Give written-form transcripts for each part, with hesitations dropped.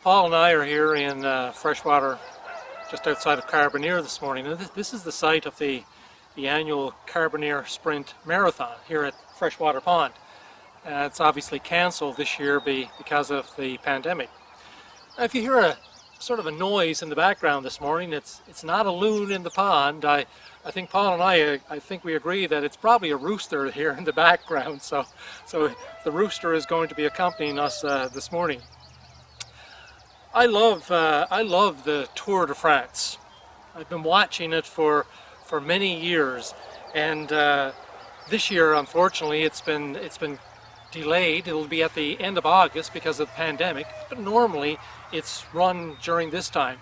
Paul and I are here in freshwater just outside of Carbonear this morning. And this is the site of the annual Carbonear Sprint Marathon here at Freshwater Pond. It's obviously cancelled this year because of the pandemic. Now, if you hear a sort of a noise in the background this morning, it's not a loon in the pond. I think Paul and I think we agree that it's probably a rooster here in the background. So the rooster is going to be accompanying us this morning. I love the Tour de France. I've been watching it for many years, and this year, unfortunately, it's been delayed. It'll be at the end of August because of the pandemic, but normally it's run during this time.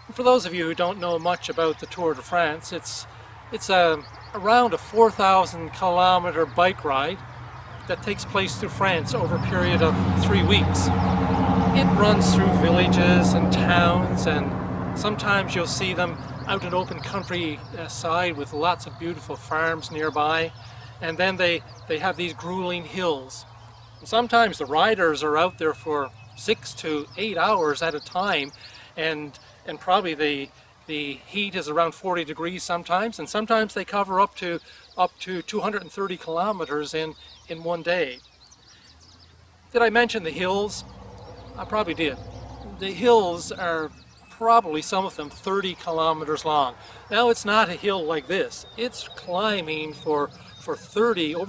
And for those of you who don't know much about the Tour de France, it's around a 4,000 kilometer bike ride that takes place through France over a period of 3 weeks. It runs through villages and towns, and sometimes you'll see them out in open countryside with lots of beautiful farms nearby, and then they have these grueling hills. And sometimes the riders are out there for 6 to 8 hours at a time, and probably the heat is around 40 degrees sometimes, and sometimes they cover up to 230 kilometers in one day. Did I mention the hills? I probably did. The hills are probably, some of them, 30 kilometers long. Now, it's not a hill like this. It's climbing for over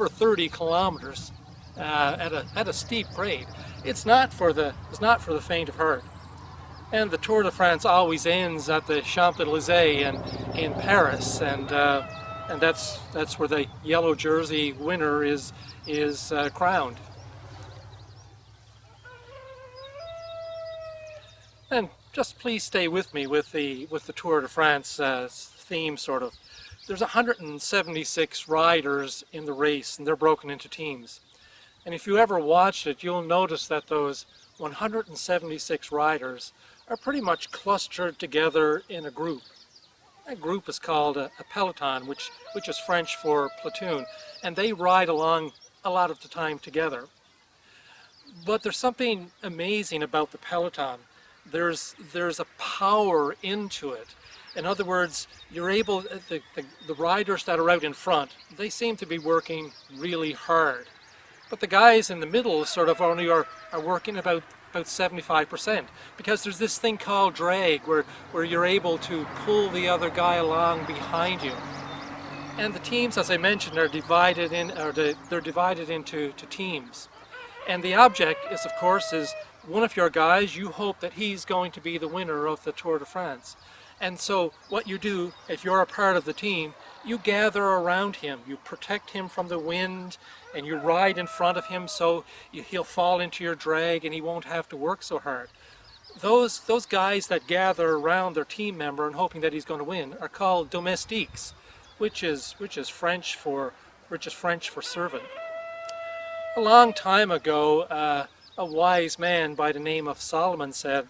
30 kilometers at a steep grade. It's not for the faint of heart. And the Tour de France always ends at the Champs-Élysées in Paris, and that's where the yellow jersey winner is crowned. And just please stay with me with the Tour de France theme, sort of. There's 176 riders in the race, and they're broken into teams. And if you ever watched it, you'll notice that those 176 riders are pretty much clustered together in a group. That group is called a Peloton, which is French for platoon, and they ride along a lot of the time together. But there's something amazing about the Peloton. There's a power into it. In other words, you're able, the riders that are out in front, they seem to be working really hard. But the guys in the middle sort of only are working about 75%, because there's this thing called drag where you're able to pull the other guy along behind you. And the teams, as I mentioned, are divided they're divided into teams. And the object is, of course, is one of your guys, you hope that he's going to be the winner of the Tour de France. And so what you do, if you're a part of the team, you gather around him, you protect him from the wind, and you ride in front of him so he'll fall into your drag and he won't have to work so hard. Those guys that gather around their team member and hoping that he's going to win are called domestiques, which is French for servant. A long time ago, a wise man by the name of Solomon said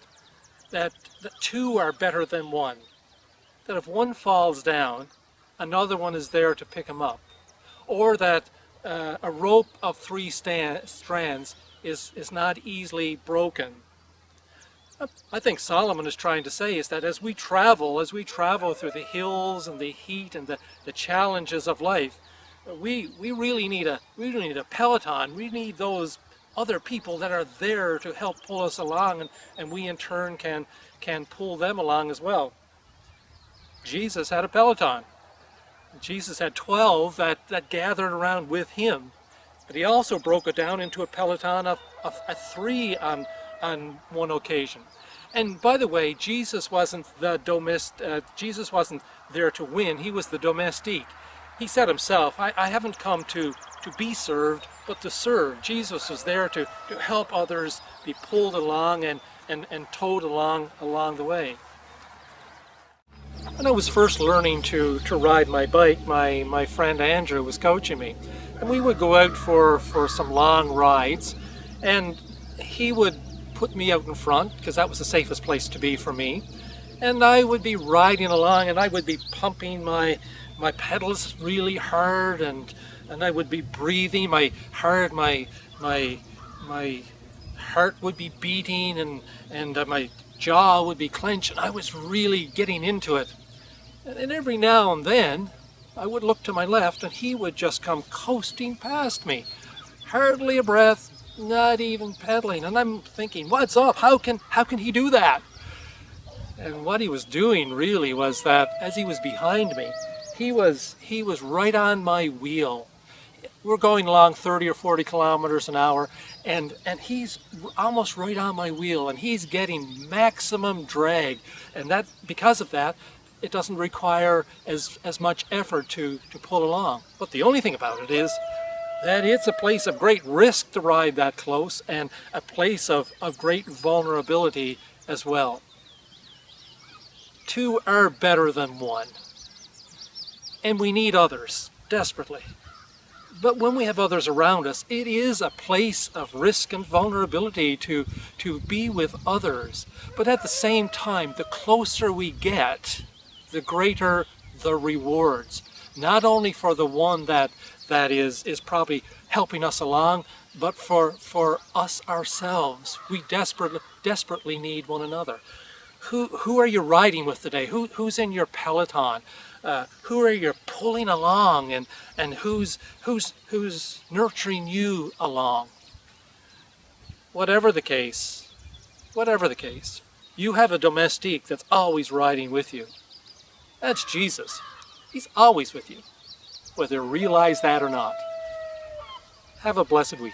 that two are better than one. That if one falls down, another one is there to pick him up. Or that a rope of 3 strands is not easily broken. I think Solomon is trying to say is that as we travel through the hills and the heat and the challenges of life, we really need a Peloton. We need those other people that are there to help pull us along, and we in turn can pull them along as well. Jesus had a Peloton. Jesus had 12 that gathered around with him, but he also broke it down into a Peloton of 3 on one occasion. And by the way, Jesus wasn't Jesus wasn't there to win. He was the domestique. He said himself, I haven't come to be served, but to serve. Jesus was there to help others be pulled along and towed along the way. When I was first learning to ride my bike, my friend Andrew was coaching me. And we would go out for some long rides, and he would put me out in front because that was the safest place to be for me. And I would be riding along, and I would be pumping my pedals really hard, and I would be breathing my heart would be beating and my jaw would be clenched, and I was really getting into it. And every now and then I would look to my left and he would just come coasting past me, hardly a breath, not even pedaling. And I'm thinking, what's up? How can he do that? And what he was doing really was that as he was behind me, he was right on my wheel. We're going along 30 or 40 kilometers an hour, and he's almost right on my wheel, and he's getting maximum drag. And that, because of that, it doesn't require as much effort to pull along. But the only thing about it is that it's a place of great risk to ride that close, and a place of great vulnerability as well. Two are better than one, and we need others desperately. But when we have others around us, it is a place of risk and vulnerability to be with others. But at the same time, the closer we get, the greater the rewards. Not only for the one that is probably helping us along, but for us ourselves. We desperately need one another. Who are you riding with today? Who's in your Peloton? Who are you pulling along, and who's nurturing you along? Whatever the case, you have a domestique that's always riding with you. That's Jesus. He's always with you, whether you realize that or not. Have a blessed week.